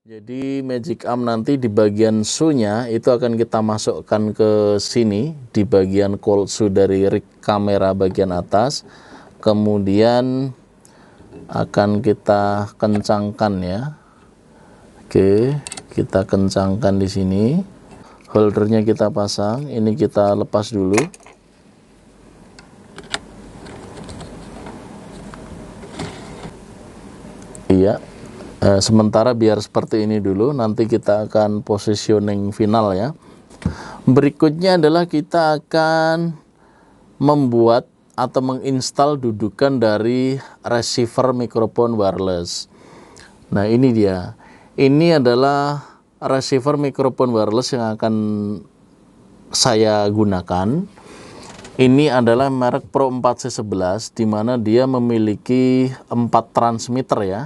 Jadi Magic Arm nanti di bagian shoe-nya itu akan kita masukkan ke sini di bagian cold shoe dari rig kamera bagian atas. Kemudian akan kita kencangkan ya. Oke, kita kencangkan di sini. Holdernya kita pasang, ini kita lepas dulu. Iya. Sementara biar seperti ini dulu, nanti kita akan positioning final ya. Berikutnya adalah kita akan membuat atau menginstal dudukan dari receiver mikrofon wireless. Nah ini dia, ini adalah receiver mikrofon wireless yang akan saya gunakan. Ini adalah merek Pro 4C11, di mana dia memiliki 4 transmitter ya.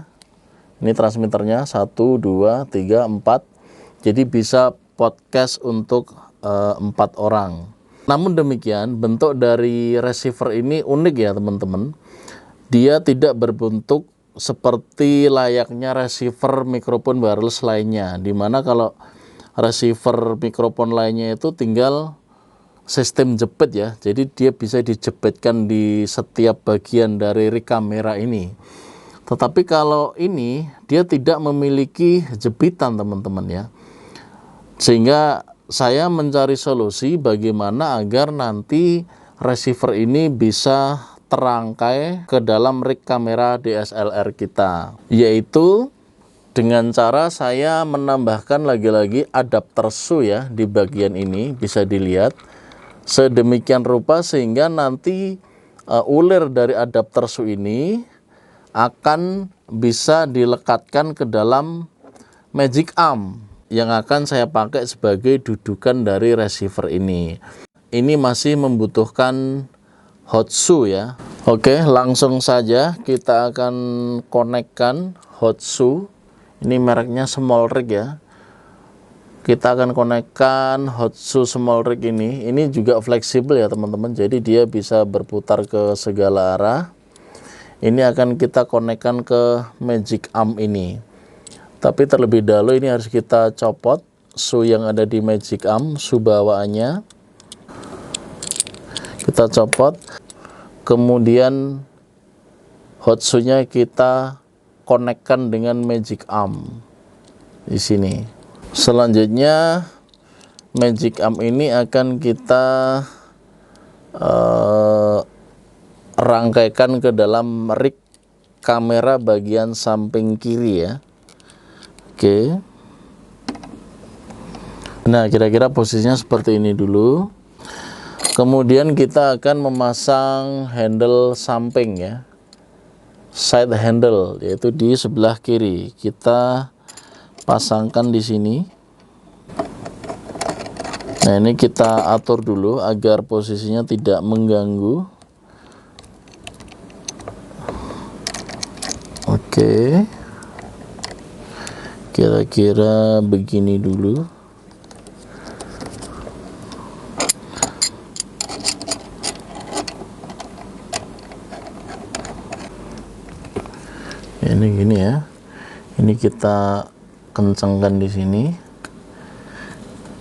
Ini transmitternya 1, 2, 3, 4. Jadi bisa podcast untuk 4 orang. Namun demikian, bentuk dari receiver ini unik ya teman-teman. Dia tidak berbentuk seperti layaknya receiver mikrofon wireless lainnya. Dimana kalau receiver mikrofon lainnya itu tinggal sistem jepit ya. Jadi dia bisa dijepitkan di setiap bagian dari rig kamera ini. Tetapi kalau ini dia tidak memiliki jepitan teman-teman ya. Sehingga saya mencari solusi bagaimana agar nanti receiver ini bisa terangkai ke dalam rig kamera DSLR kita. Yaitu dengan cara saya menambahkan lagi-lagi adapter shoe ya di bagian ini, bisa dilihat. Sedemikian rupa sehingga nanti ulir dari adapter shoe ini akan bisa dilekatkan ke dalam Magic Arm yang akan saya pakai sebagai dudukan dari receiver ini. Ini masih membutuhkan hot shoe ya. Oke, langsung saja kita akan konekkan hot shoe. Ini mereknya Small Rig ya. Kita akan konekkan hot shoe Small Rig ini. Ini juga fleksibel ya teman-teman. Jadi dia bisa berputar ke segala arah. Ini akan kita konekkan ke Magic Arm ini. Tapi terlebih dahulu ini harus kita copot shoe yang ada di Magic Arm, shoe bawaannya. Kita copot. Kemudian hot shoe-nya kita konekkan dengan Magic Arm di sini. Selanjutnya Magic Arm ini akan kita rangkaikan ke dalam rig kamera bagian samping kiri ya. Oke. Nah, kira-kira posisinya seperti ini dulu. Kemudian kita akan memasang handle samping ya. Side handle, yaitu di sebelah kiri. Kita pasangkan di sini. Nah, ini kita atur dulu agar posisinya tidak mengganggu. Oke, kira-kira begini dulu. Ini gini ya. Ini kita kencangkan di sini.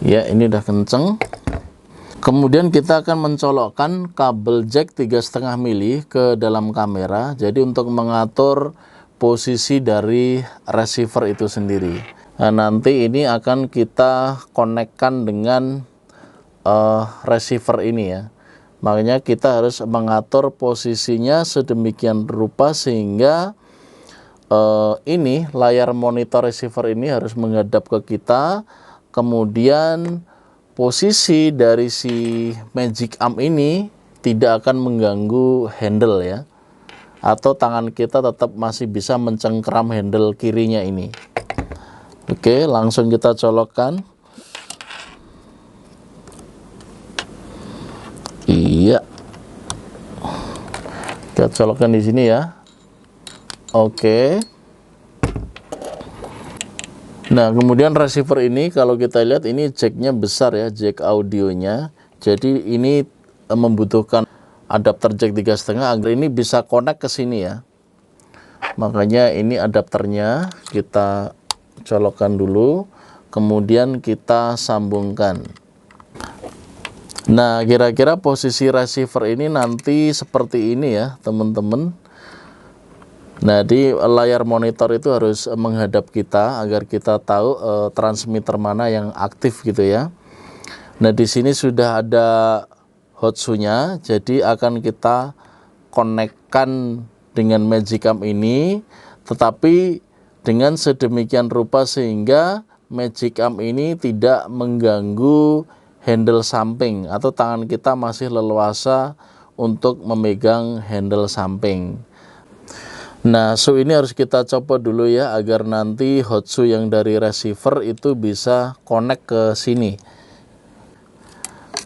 Ya, ini udah kenceng. Kemudian kita akan mencolokkan kabel jack 3,5 mili ke dalam kamera. Jadi untuk mengatur posisi dari receiver itu sendiri. Nah, nanti ini akan kita konekkan dengan receiver ini ya. Makanya kita harus mengatur posisinya sedemikian rupa sehingga ini layar monitor receiver ini harus menghadap ke kita. Kemudian posisi dari si Magic Arm ini tidak akan mengganggu handle ya. Atau tangan kita tetap masih bisa mencengkram handle kirinya ini. Oke, langsung kita colokkan. Iya. Kita colokkan di sini ya. Oke. Nah, kemudian receiver ini kalau kita lihat ini jacknya besar ya, jack audionya. Jadi ini membutuhkan adapter jack 3,5 agar ini bisa connect ke sini ya. Makanya ini adapternya kita colokkan dulu, kemudian kita sambungkan. Nah, kira-kira posisi receiver ini nanti seperti ini ya teman-teman. Nah, di layar monitor itu harus menghadap kita agar kita tahu transmitter mana yang aktif gitu ya. Nah, di sini sudah ada Hotsu-nya, jadi akan kita konekkan dengan Magicam ini, tetapi dengan sedemikian rupa sehingga Magicam ini tidak mengganggu handle samping atau tangan kita masih leluasa untuk memegang handle samping. Nah, ini harus kita copot dulu ya agar nanti Hotsu yang dari receiver itu bisa connect ke sini.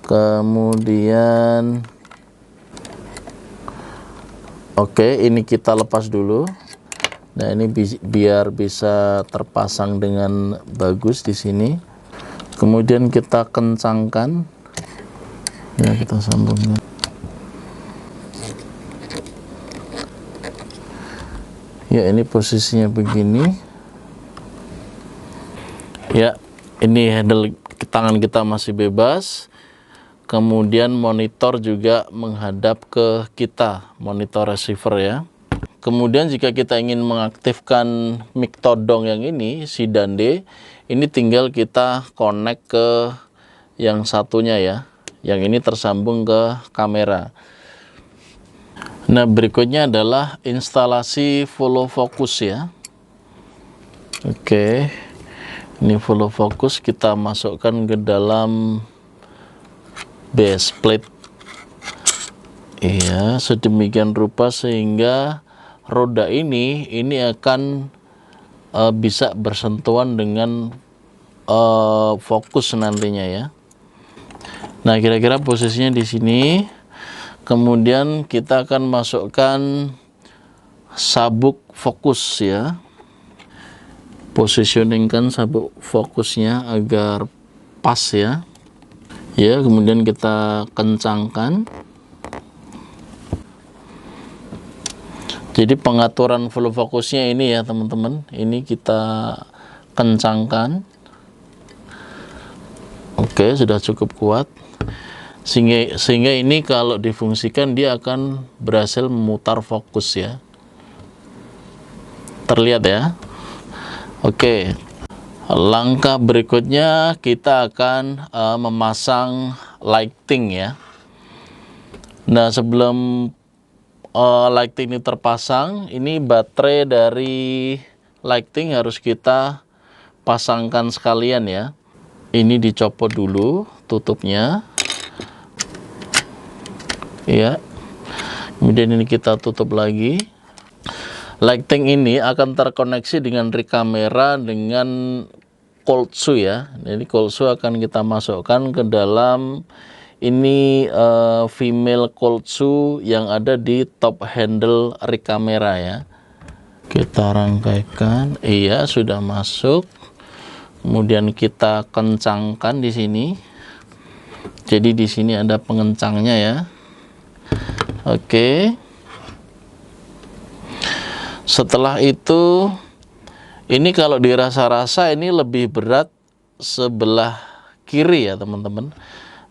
Kemudian oke, ini kita lepas dulu. Nah, ini biar bisa terpasang dengan bagus di sini. Kemudian kita kencangkan. Ya, kita sambungkan. Ya, ini posisinya begini. Ya, ini handle tangan kita masih bebas. Kemudian monitor juga menghadap ke kita, monitor receiver ya. Kemudian jika kita ingin mengaktifkan mic todong yang ini, si Dande, ini tinggal kita connect ke yang satunya ya. Yang ini tersambung ke kamera. Nah, berikutnya adalah instalasi follow focus ya. Oke. Ini follow focus kita masukkan ke dalam base plate. Iya, sedemikian rupa sehingga roda ini akan bisa bersentuhan dengan fokus nantinya ya. Nah, kira-kira posisinya di sini. Kemudian kita akan masukkan sabuk fokus ya. Positioningkan sabuk fokusnya agar pas ya. Ya, kemudian kita kencangkan. Jadi pengaturan follow fokusnya ini ya teman-teman. Ini kita kencangkan. Oke, sudah cukup kuat. Sehingga ini kalau difungsikan dia akan berhasil memutar fokus ya. Terlihat ya. Oke. Langkah berikutnya kita akan memasang lighting ya. Nah, sebelum lighting ini terpasang, ini baterai dari lighting harus kita pasangkan sekalian ya. Ini dicopot dulu tutupnya ya. Kemudian ini kita tutup lagi. Lighting ini akan terkoneksi dengan rig kamera dengan Coltsu ya. Jadi Coltsu akan kita masukkan ke dalam ini female Coltsu yang ada di top handle rig kamera ya. Kita rangkaikan. Iya, sudah masuk. Kemudian kita kencangkan di sini. Jadi di sini ada pengencangnya ya. Oke. Setelah itu, ini kalau dirasa-rasa ini lebih berat sebelah kiri ya teman-teman.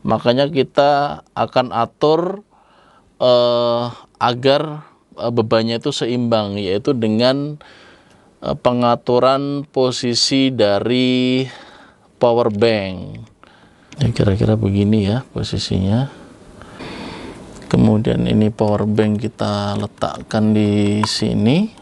Makanya kita akan atur agar bebannya itu seimbang, yaitu dengan pengaturan posisi dari power bank. Ya, kira-kira begini ya posisinya. Kemudian ini power bank kita letakkan di sini.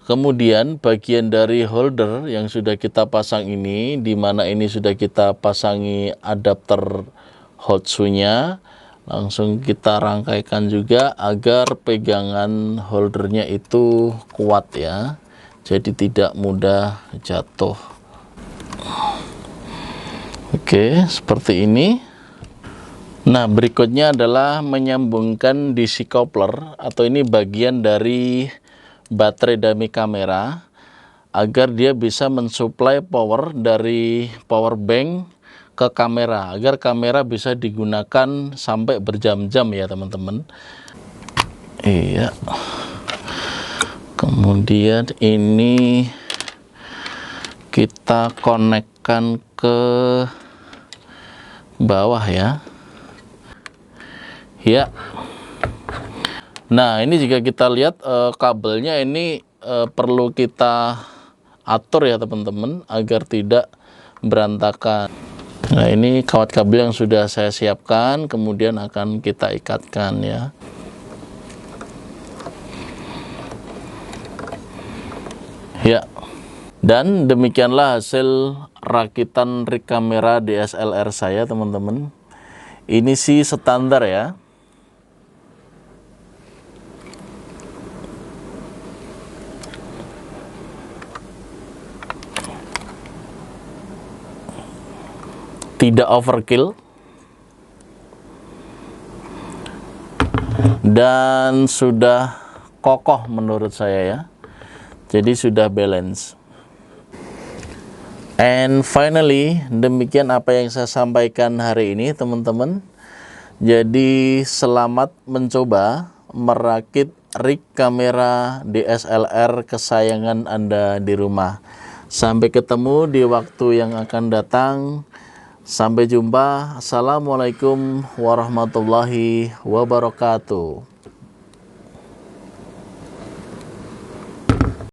Kemudian bagian dari holder yang sudah kita pasang ini, di mana ini sudah kita pasangi adapter Hotsu-nya, langsung kita rangkaikan juga agar pegangan holdernya itu kuat ya, jadi tidak mudah jatuh. Oke, seperti ini. Nah, berikutnya adalah menyambungkan DC coupler, atau ini bagian dari baterai dummy kamera, agar dia bisa mensuplai power dari power bank ke kamera, agar kamera bisa digunakan sampai berjam-jam ya teman-teman. Iya. Kemudian ini kita konekkan ke bawah ya. Ya. Nah, ini jika kita lihat kabelnya ini perlu kita atur ya teman-teman, agar tidak berantakan. Nah, ini kawat kabel yang sudah saya siapkan, kemudian akan kita ikatkan ya. Ya. Dan demikianlah hasil rakitan rig kamera DSLR saya teman-teman. Ini sih standar ya. Tidak overkill. Dan sudah kokoh menurut saya ya. Jadi sudah balance. And finally, demikian apa yang saya sampaikan hari ini teman-teman. Jadi selamat mencoba merakit rig kamera DSLR kesayangan Anda di rumah. Sampai ketemu di waktu yang akan datang. Sampai jumpa. Assalamualaikum warahmatullahi wabarakatuh.